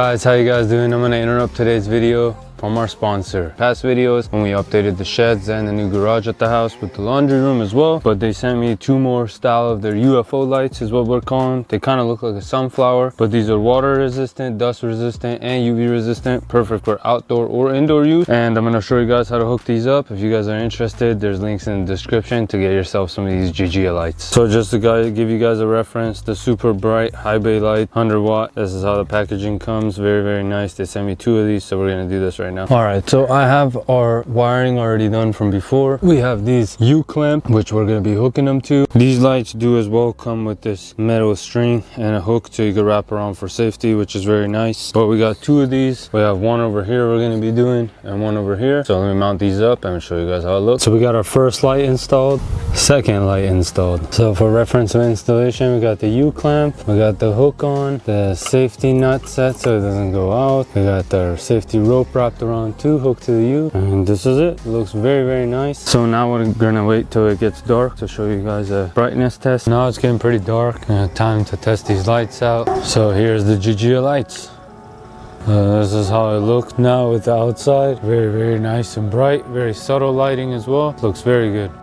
Guys, how you guys doing? I'm gonna interrupt today's video from our sponsor. Past videos when we updated the sheds and the new garage at the house with the laundry room as well, but they sent me two more style of their UFO lights is what we're calling. They kind of look like a sunflower, but these are water resistant, dust resistant, and UV resistant, perfect for outdoor or indoor use. And I'm gonna show you guys how to hook these up. If you guys are interested, there's links in the description to get yourself some of these JC-LGL lights. So just to give you guys a reference, the super bright high bay light, 100 watt, this is how the packaging comes. Very nice. They sent me two of these, so we're gonna do this right now. All right, so I have our wiring already done from before. We have these U-clamp, which we're gonna be hooking them to. These lights do as well come with this metal string and a hook so you can wrap around for safety, which is very nice. But we got two of these. We have one over here we're gonna be doing and one over here. So let me mount these up and show you guys how it looks. So we got our first light installed, second light installed. So for reference of installation, we got the U-clamp, we got the hook on, the safety nut set so it doesn't go out. We got our safety rope wrapped around too, hooked to the U, and this is it. It looks very nice. So now we're gonna wait till it gets dark to show you guys a brightness test. Now it's getting pretty dark, time to test these lights out. So here's the JC-LGL lights. This is how it looks now with the outside. Very nice and bright, very subtle lighting as well. Looks very good.